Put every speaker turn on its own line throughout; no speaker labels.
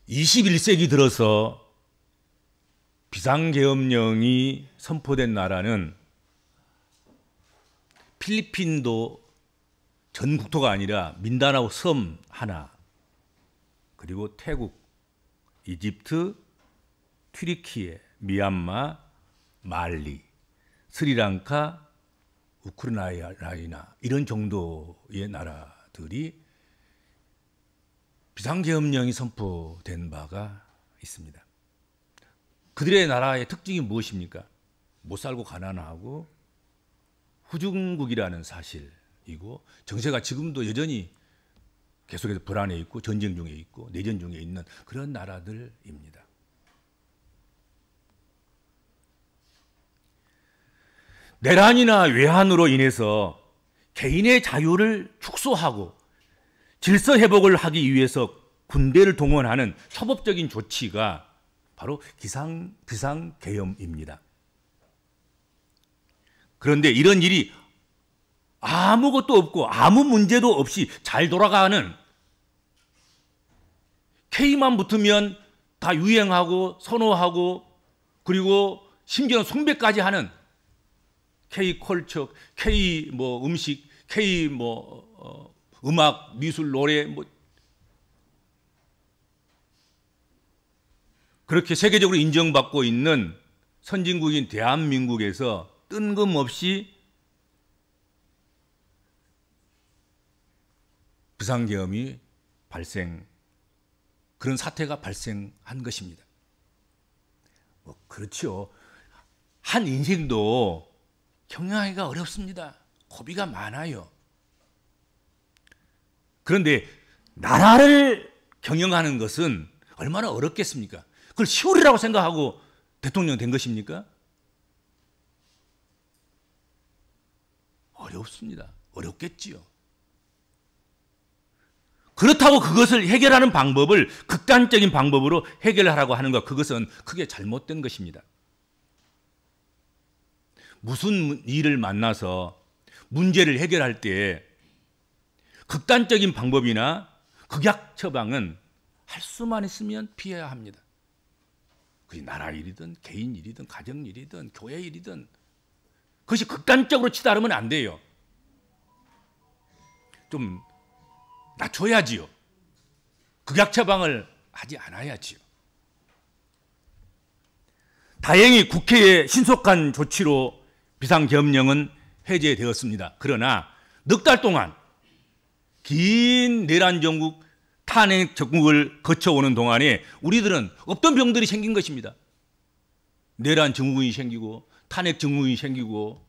21세기 들어서 비상계엄령이 선포된 나라는 필리핀도 전 국토가 아니라 민다나오 섬 하나, 그리고 태국, 이집트, 튀르키예, 미얀마, 말리, 스리랑카, 우크라이나 이런 정도의 나라들이 비상계엄령이 선포된 바가 있습니다. 그들의 나라의 특징이 무엇입니까? 못 살고 가난하고 후중국이라는 사실이고, 정세가 지금도 여전히 계속해서 불안해 있고 전쟁 중에 있고 내전 중에 있는 그런 나라들입니다. 내란이나 외환으로 인해서 개인의 자유를 축소하고 질서 회복을 하기 위해서 군대를 동원하는 초법적인 조치가 바로 비상계엄입니다. 그런데 이런 일이 아무것도 없고 아무 문제도 없이 잘 돌아가는, K만 붙으면 다 유행하고 선호하고 그리고 심지어는 숭배까지 하는 K 컬처, K 음식, K 음악, 미술, 노래 그렇게 세계적으로 인정받고 있는 선진국인 대한민국에서 뜬금없이 비상계엄이 그런 사태가 발생한 것입니다. 그렇죠. 한 인생도 경영하기가 어렵습니다. 고비가 많아요. 그런데 나라를 경영하는 것은 얼마나 어렵겠습니까? 그걸 쉬우리라고 생각하고 대통령 된 것입니까? 어렵습니다. 어렵겠지요. 그렇다고 그것을 해결하는 방법을 극단적인 방법으로 해결하라고 하는 것, 그것은 크게 잘못된 것입니다. 무슨 일을 만나서 문제를 해결할 때 극단적인 방법이나 극약 처방은 할 수만 있으면 피해야 합니다. 그게 나라 일이든 개인 일이든 가정 일이든 교회 일이든 그것이 극단적으로 치달으면 안 돼요. 좀 낮춰야지요. 극약 처방을 하지 않아야지요. 다행히 국회의 신속한 조치로 비상계엄령은 해제되었습니다. 그러나 넉 달 동안 긴 내란 정국, 탄핵 정국을 거쳐오는 동안에 우리들은 없던 병들이 생긴 것입니다. 내란 증후군이 생기고 탄핵 증후군이 생기고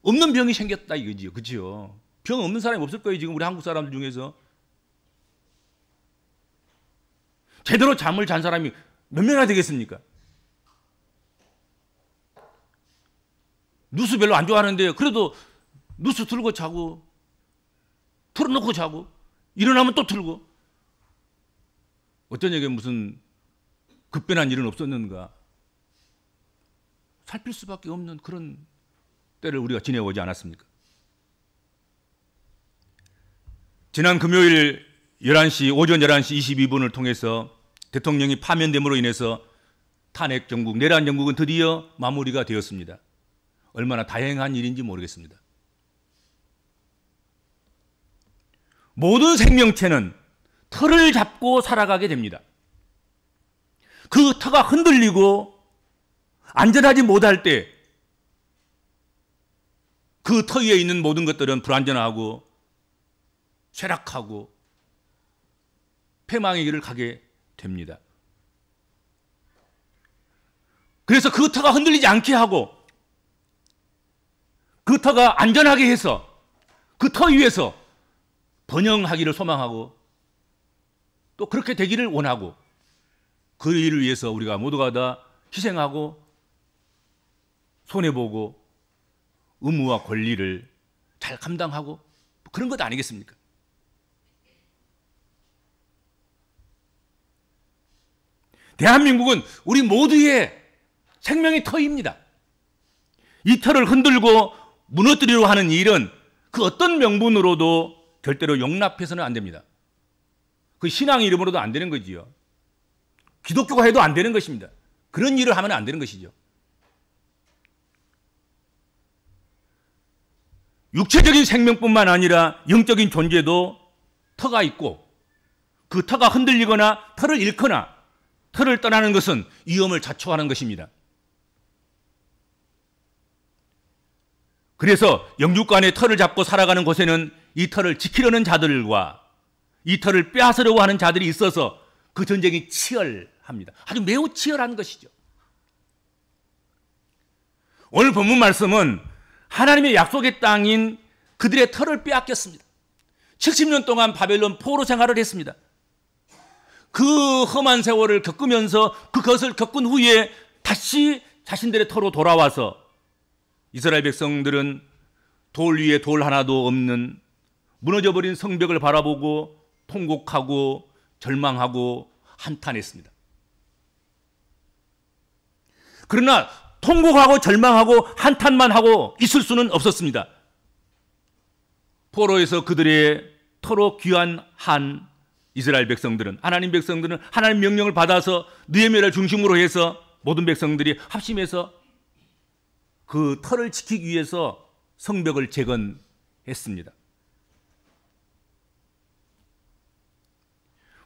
없는 병이 생겼다 이거지요. 그렇죠? 병 없는 사람이 없을 거예요. 지금 우리 한국 사람들 중에서. 제대로 잠을 잔 사람이 몇 명이나 되겠습니까? 뉴스 별로 안 좋아하는데 그래도 뉴스 틀고 자고 틀어놓고 자고 일어나면 또 틀고, 어떤 얘기에 무슨 급변한 일은 없었는가 살필 수밖에 없는 그런 때를 우리가 지내오지 않았습니까? 지난 금요일 11시, 오전 11시 22분을 통해서 대통령이 파면됨으로 인해서 탄핵 정국, 내란 정국은 드디어 마무리가 되었습니다. 얼마나 다행한 일인지 모르겠습니다. 모든 생명체는 터를 잡고 살아가게 됩니다. 그 터가 흔들리고 안전하지 못할 때 그 터 위에 있는 모든 것들은 불안전하고 쇠락하고 패망의 길을 가게 됩니다. 그래서 그 터가 흔들리지 않게 하고 그 터가 안전하게 해서 그 터 위에서 번영하기를 소망하고 또 그렇게 되기를 원하고, 그 일을 위해서 우리가 모두가 다 희생하고 손해보고 의무와 권리를 잘 감당하고 그런 것 아니겠습니까? 대한민국은 우리 모두의 생명의 터입니다. 이 터를 흔들고 무너뜨리려 하는 일은 그 어떤 명분으로도 절대로 용납해서는 안 됩니다. 그 신앙의 이름으로도 안 되는 거지요. 기독교가 해도 안 되는 것입니다. 그런 일을 하면 안 되는 것이죠. 육체적인 생명뿐만 아니라 영적인 존재도 터가 있고 그 터가 흔들리거나 터를 잃거나 터를 떠나는 것은 위험을 자초하는 것입니다. 그래서 영육간의 터를 잡고 살아가는 곳에는 이 터를 지키려는 자들과 이 터를 빼앗으려고 하는 자들이 있어서 그 전쟁이 치열합니다. 아주 매우 치열한 것이죠. 오늘 본문 말씀은 하나님의 약속의 땅인 그들의 터를 빼앗겼습니다. 70년 동안 바벨론 포로 생활을 했습니다. 그 험한 세월을 겪으면서 그것을 겪은 후에 다시 자신들의 터로 돌아와서 이스라엘 백성들은 돌 위에 돌 하나도 없는 무너져버린 성벽을 바라보고 통곡하고 절망하고 한탄했습니다. 그러나 통곡하고 절망하고 한탄만 하고 있을 수는 없었습니다. 포로에서 그들의 터로 귀환한 이스라엘 백성들은, 하나님 백성들은 하나님 명령을 받아서 느헤미야를 중심으로 해서 모든 백성들이 합심해서 그 터를 지키기 위해서 성벽을 재건했습니다.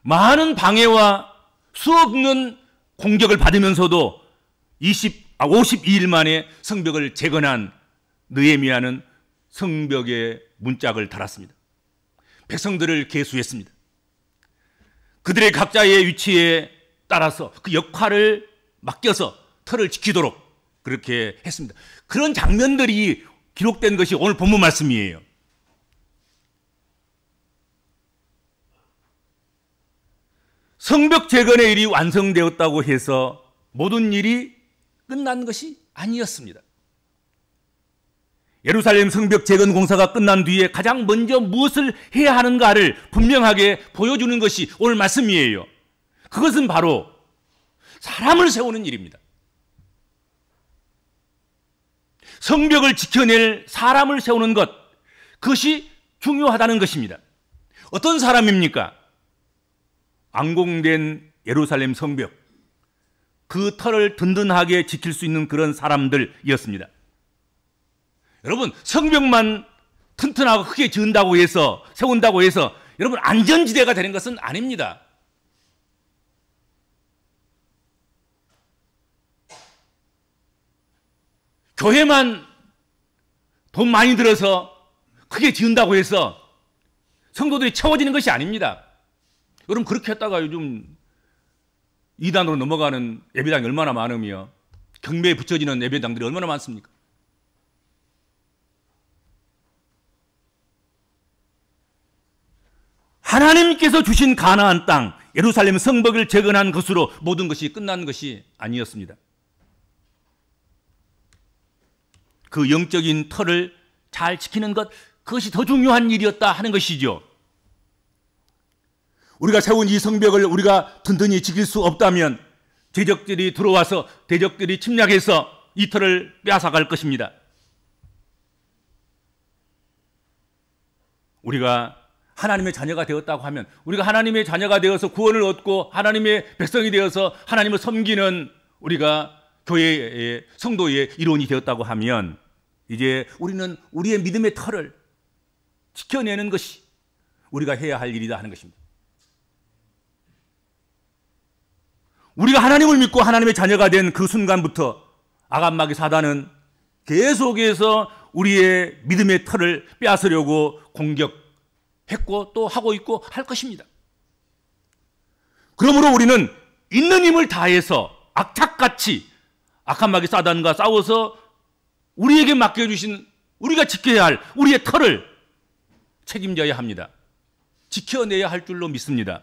많은 방해와 수없는 공격을 받으면서도 52일 만에 성벽을 재건한 느헤미야는 성벽에 문짝을 달았습니다. 백성들을 계수했습니다. 그들의 각자의 위치에 따라서 그 역할을 맡겨서 터를 지키도록 그렇게 했습니다. 그런 장면들이 기록된 것이 오늘 본문 말씀이에요. 성벽 재건의 일이 완성되었다고 해서 모든 일이 끝난 것이 아니었습니다. 예루살렘 성벽 재건 공사가 끝난 뒤에 가장 먼저 무엇을 해야 하는가를 분명하게 보여주는 것이 오늘 말씀이에요. 그것은 바로 사람을 세우는 일입니다. 성벽을 지켜낼 사람을 세우는 것, 그것이 중요하다는 것입니다. 어떤 사람입니까? 완공된 예루살렘 성벽, 그 터를 든든하게 지킬 수 있는 그런 사람들이었습니다. 여러분, 성벽만 튼튼하고 크게 지은다고 해서, 세운다고 해서 여러분 안전지대가 되는 것은 아닙니다. 교회만 돈 많이 들어서 크게 지은다고 해서 성도들이 채워지는 것이 아닙니다. 여러분, 그렇게 했다가 요즘 이단으로 넘어가는 예배당이 얼마나 많으며 경매에 붙여지는 예배당들이 얼마나 많습니까? 하나님께서 주신 가나안 땅, 예루살렘 성벽을 재건한 것으로 모든 것이 끝난 것이 아니었습니다. 그 영적인 터를 잘 지키는 것, 그것이 더 중요한 일이었다 하는 것이죠. 우리가 세운 이 성벽을 우리가 든든히 지킬 수 없다면 대적들이 들어와서 대적들이 침략해서 이 터를 빼앗아갈 것입니다. 우리가 하나님의 자녀가 되었다고 하면, 우리가 하나님의 자녀가 되어서 구원을 얻고 하나님의 백성이 되어서 하나님을 섬기는 우리가 교회의 성도의 일원이 되었다고 하면, 이제 우리는 우리의 믿음의 터를 지켜내는 것이 우리가 해야 할 일이다 하는 것입니다. 우리가 하나님을 믿고 하나님의 자녀가 된 그 순간부터 아간마귀 사단은 계속해서 우리의 믿음의 터를 빼앗으려고 공격했고 또 하고 있고 할 것입니다. 그러므로 우리는 있는 힘을 다해서 악착같이 악한 마귀 사단과 싸워서 우리에게 맡겨주신, 우리가 지켜야 할 우리의 터를 책임져야 합니다. 지켜내야 할 줄로 믿습니다.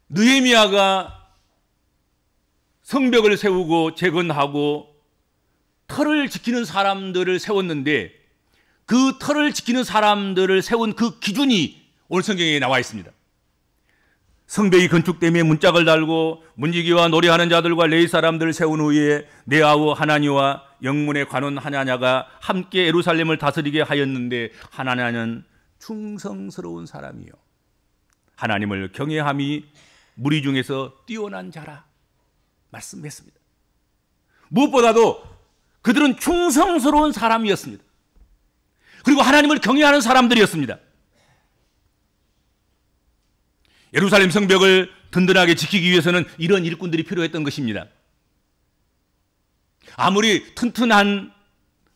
느헤미야가 성벽을 세우고 재건하고 터를 지키는 사람들을 세웠는데, 그 터를 지키는 사람들을 세운 그 기준이 오늘 성경에 나와 있습니다. 성벽이 건축됨에 문짝을 달고 문지기와 노래하는 자들과 레위 사람들을 세운 후에 네아우 하나니와 영문의 관원 하나냐가 함께 예루살렘을 다스리게 하였는데, 하나냐는 충성스러운 사람이요 하나님을 경외함이 무리 중에서 뛰어난 자라 말씀했습니다. 무엇보다도 그들은 충성스러운 사람이었습니다. 그리고 하나님을 경외하는 사람들이었습니다. 예루살렘 성벽을 든든하게 지키기 위해서는 이런 일꾼들이 필요했던 것입니다. 아무리 튼튼한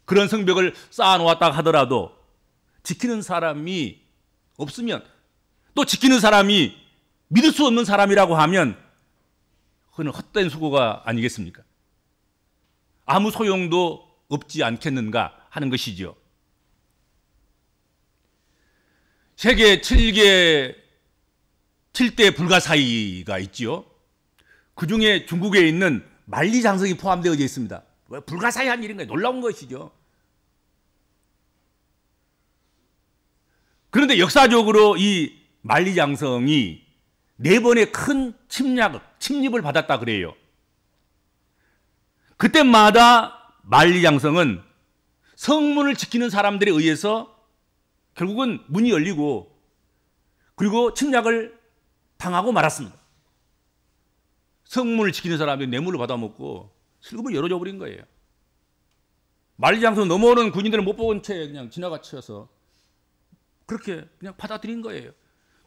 그런 성벽을 쌓아놓았다 하더라도 지키는 사람이 없으면, 또 지키는 사람이 믿을 수 없는 사람이라고 하면 그건 헛된 수고가 아니겠습니까? 아무 소용도 없지 않겠는가 하는 것이죠. 세계 7대 불가사의가 있지요. 그 중에 중국에 있는 만리장성이 포함되어 있습니다. 불가사의한 일인 거예요. 놀라운 것이죠. 그런데 역사적으로 이 만리장성이 4번의 큰 침입을 받았다 그래요. 그때마다 만리장성은 성문을 지키는 사람들에 의해서 결국은 문이 열리고 그리고 침략을 당하고 말았습니다. 성문을 지키는 사람들이 뇌물을 받아먹고 슬금을 열어줘 버린 거예요. 만리장성 넘어오는 군인들은 못 본 채 그냥 지나가쳐서 그렇게 그냥 받아들인 거예요.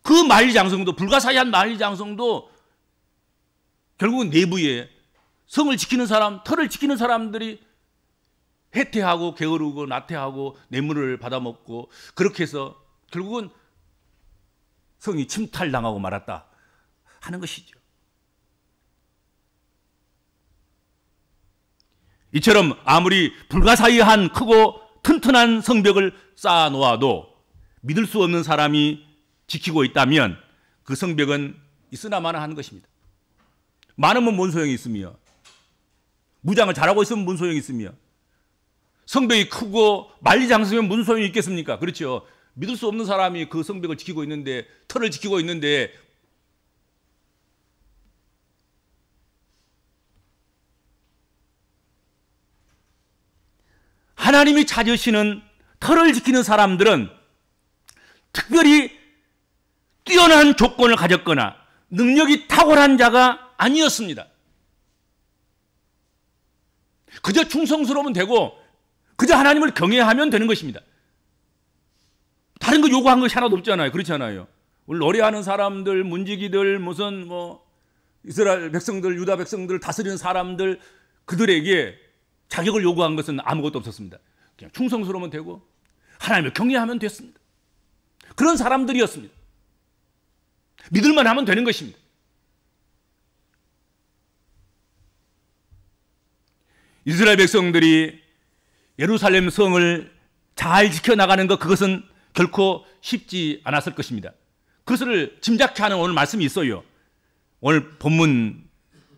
그 만리장성도, 불가사의한 만리장성도 결국은 내부에 성을 지키는 사람, 터를 지키는 사람들이 해태하고 게으르고 나태하고 뇌물을 받아먹고 그렇게 해서 결국은 성이 침탈당하고 말았다 하는 것이죠. 이처럼 아무리 불가사의한 크고 튼튼한 성벽을 쌓아놓아도 믿을 수 없는 사람이 지키고 있다면 그 성벽은 있으나마나 하는 것입니다. 많으면 뭔 소용이 있으며, 무장을 잘하고 있으면 뭔 소용이 있으며, 성벽이 크고 만리장성이면 무슨 소용이 있겠습니까? 그렇죠. 믿을 수 없는 사람이 그 성벽을 지키고 있는데, 터를 지키고 있는데 하나님이 찾으시는 터를 지키는 사람들은 특별히 뛰어난 조건을 가졌거나 능력이 탁월한 자가 아니었습니다. 그저 충성스러우면 되고 그저 하나님을 경외하면 되는 것입니다. 다른 거 요구한 것이 하나도 없잖아요. 그렇지 않아요? 오늘 노래하는 사람들, 문지기들, 무슨 이스라엘 백성들, 유다 백성들 다스리는 사람들, 그들에게 자격을 요구한 것은 아무것도 없었습니다. 그냥 충성스러우면 되고 하나님을 경외하면 됐습니다. 그런 사람들이었습니다. 믿을만 하면 되는 것입니다. 이스라엘 백성들이 예루살렘 성을 잘 지켜나가는 것, 그것은 결코 쉽지 않았을 것입니다. 그것을 짐작케 하는 오늘 말씀이 있어요. 오늘 본문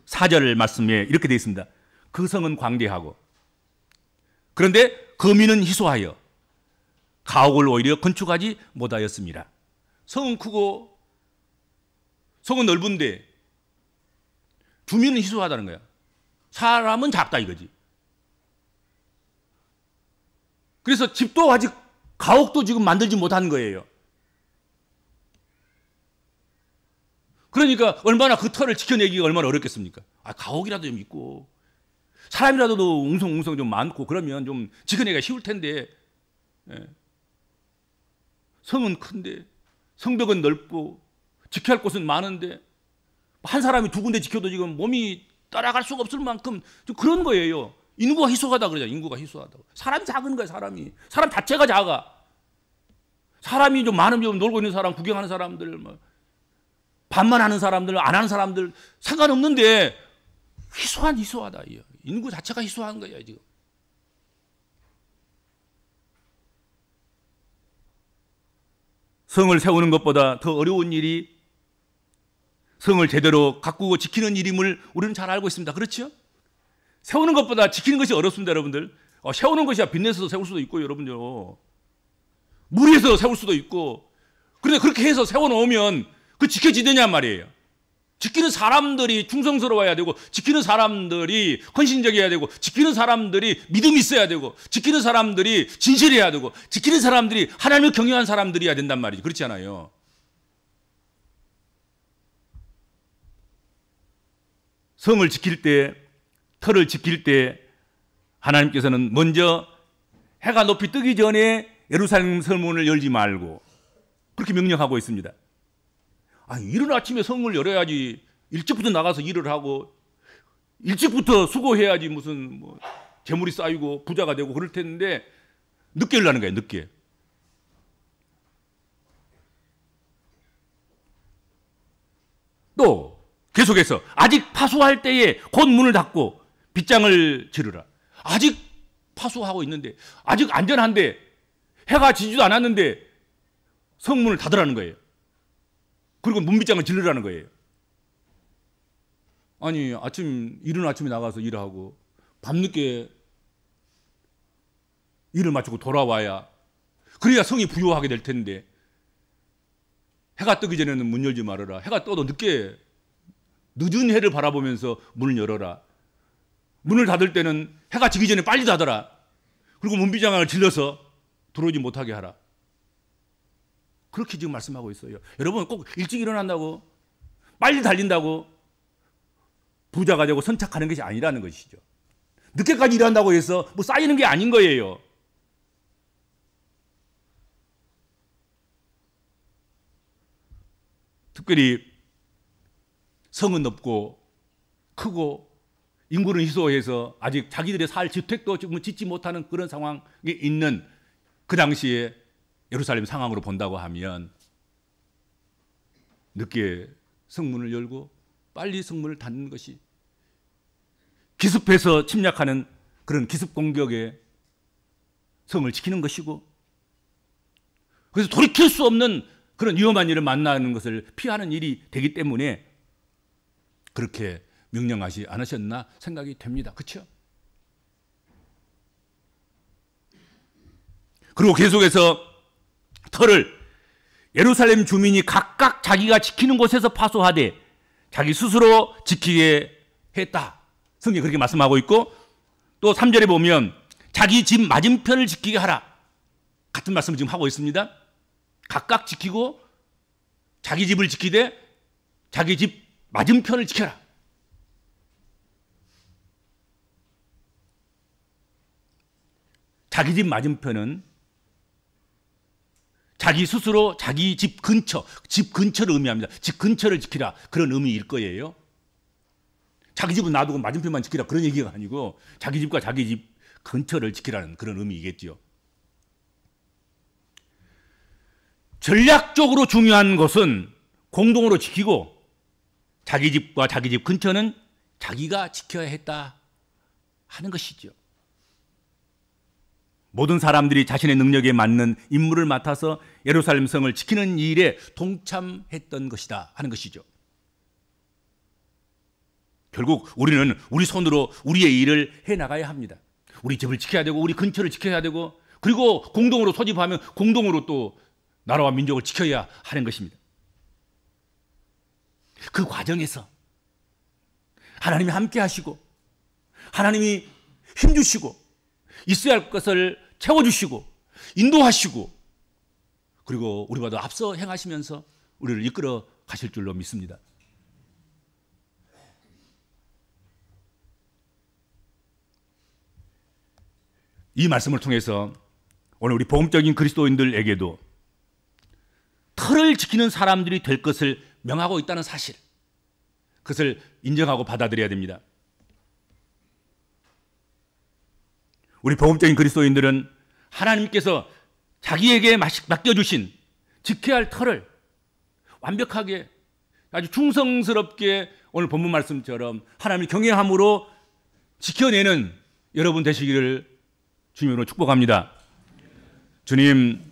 4절 말씀에 이렇게 되어 있습니다. 그 성은 광대하고 그런데 거민은 희소하여 가옥을 오히려 건축하지 못하였습니다. 성은 크고 성은 넓은데 주민은 희소하다는 거야. 사람은 작다 이거지. 그래서 집도 아직, 가옥도 지금 만들지 못한 거예요. 그러니까 얼마나 그 터를 지켜내기가 얼마나 어렵겠습니까? 가옥이라도 좀 있고 사람이라도 웅성웅성 좀 많고 그러면 좀 지켜내기가 쉬울 텐데, 성은 큰데 성벽은 넓고 지켜야 할 곳은 많은데 한 사람이 두 군데 지켜도 지금 몸이 따라갈 수가 없을 만큼 좀 그런 거예요. 인구가 희소하다 그러잖아요. 인구가 희소하다고. 사람이 작은 거야. 사람 자체가 작아. 사람이 좀 많으면 좀 놀고 있는 사람, 구경하는 사람들, 반만 하는 사람들, 안 하는 사람들 상관없는데 희소하다. 인구 자체가 희소한 거야 지금. 성을 세우는 것보다 더 어려운 일이 성을 제대로 가꾸고 지키는 일임을 우리는 잘 알고 있습니다. 그렇죠? 세우는 것보다 지키는 것이 어렵습니다, 여러분들. 세우는 것이야 빚내서 세울 수도 있고, 여러분들. 무리해서 세울 수도 있고. 그런데 그렇게 해서 세워놓으면 그 지켜지느냐 말이에요. 지키는 사람들이 충성스러워야 되고, 지키는 사람들이 헌신적이어야 되고, 지키는 사람들이 믿음이 있어야 되고, 지키는 사람들이 진실해야 되고, 지키는 사람들이 하나님을 경외한 사람들이어야 된단 말이죠. 그렇지 않아요? 성을 지킬 때, 터를 지킬 때 하나님께서는 먼저 해가 높이 뜨기 전에 예루살렘 성문을 열지 말고 그렇게 명령하고 있습니다. 아니, 이른 아침에 성문을 열어야지. 일찍부터 나가서 일을 하고 일찍부터 수고해야지 무슨 뭐 재물이 쌓이고 부자가 되고 그럴 텐데 늦게 열라는 거예요. 늦게. 또 계속해서 아직 파수할 때에 곧 문을 닫고 빗장을 지르라. 아직 파수하고 있는데, 아직 안전한데, 해가 지지도 않았는데 성문을 닫으라는 거예요. 그리고 문빗장을 지르라는 거예요. 아니, 이른 아침에 나가서 일하고 밤늦게 일을 마치고 돌아와야, 그래야 성이 부유하게 될 텐데, 해가 뜨기 전에는 문 열지 말아라. 해가 떠도 늦은 해를 바라보면서 문을 열어라. 문을 닫을 때는 해가 지기 전에 빨리 닫아라. 그리고 문비장을 질러서 들어오지 못하게 하라. 그렇게 지금 말씀하고 있어요. 여러분, 꼭 일찍 일어난다고, 빨리 달린다고 부자가 되고 선착하는 것이 아니라는 것이죠. 늦게까지 일한다고 해서 뭐 쌓이는 게 아닌 거예요. 특별히 성은 높고 크고 인구는 희소해서 아직 자기들의 살 주택도 지금 짓지 못하는 그런 상황에 있는 그 당시에 예루살렘 상황으로 본다고 하면 늦게 성문을 열고 빨리 성문을 닫는 것이 기습해서 침략하는 그런 기습 공격에 성을 지키는 것이고, 그래서 돌이킬 수 없는 그런 위험한 일을 만나는 것을 피하는 일이 되기 때문에 그렇게 명령하지 않으셨나 생각이 됩니다. 그렇죠? 그리고 계속해서 터를 예루살렘 주민이 각각 자기가 지키는 곳에서 파수하되 자기 스스로 지키게 했다. 성경이 그렇게 말씀하고 있고, 또 3절에 보면 자기 집 맞은편을 지키게 하라. 같은 말씀을 지금 하고 있습니다. 각각 지키고 자기 집을 지키되 자기 집 맞은편을 지켜라. 자기 집 맞은편은 자기 스스로 자기 집 근처를 의미합니다. 집 근처를 지키라, 그런 의미일 거예요. 자기 집은 놔두고 맞은편만 지키라, 그런 얘기가 아니고 자기 집과 자기 집 근처를 지키라는 그런 의미이겠죠. 전략적으로 중요한 것은 공동으로 지키고 자기 집과 자기 집 근처는 자기가 지켜야 했다 하는 것이죠. 모든 사람들이 자신의 능력에 맞는 임무를 맡아서 예루살렘 성을 지키는 일에 동참했던 것이다 하는 것이죠. 결국 우리는 우리 손으로 우리의 일을 해나가야 합니다. 우리 집을 지켜야 되고 우리 근처를 지켜야 되고, 그리고 공동으로 소집하면 공동으로 또 나라와 민족을 지켜야 하는 것입니다. 그 과정에서 하나님이 함께 하시고 하나님이 힘주시고 있어야 할 것을 채워주시고 인도하시고, 그리고 우리보다 앞서 행하시면서 우리를 이끌어 가실 줄로 믿습니다. 이 말씀을 통해서 오늘 우리 복음적인 그리스도인들에게도 터를 지키는 사람들이 될 것을 명하고 있다는 사실, 그것을 인정하고 받아들여야 됩니다. 우리 복음적인 그리스도인들은 하나님께서 자기에게 맡겨주신 지켜야 할 터를 완벽하게 아주 충성스럽게 오늘 본문 말씀처럼 하나님의 경외함으로 지켜내는 여러분 되시기를 주님으로 축복합니다. 주님,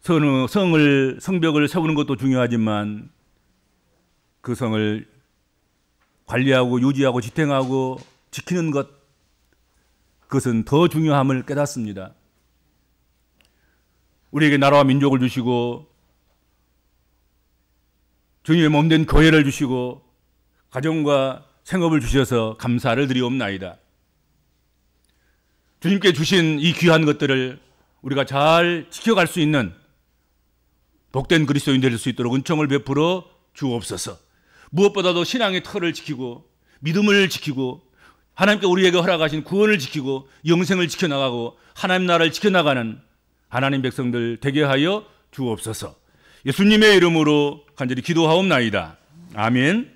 성벽을 세우는 것도 중요하지만 그 성을 관리하고 유지하고 지탱하고 지키는 것, 그것은 더 중요함을 깨닫습니다. 우리에게 나라와 민족을 주시고 주님의 몸된 교회를 주시고 가정과 생업을 주셔서 감사를 드리옵나이다. 주님께 주신 이 귀한 것들을 우리가 잘 지켜갈 수 있는 복된 그리스도인 될 수 있도록 은총을 베풀어 주옵소서. 무엇보다도 신앙의 틀을 지키고 믿음을 지키고 하나님께 우리에게 허락하신 구원을 지키고 영생을 지켜나가고 하나님 나라를 지켜나가는 하나님 백성들 되게 하여 주옵소서. 예수님의 이름으로 간절히 기도하옵나이다. 아멘.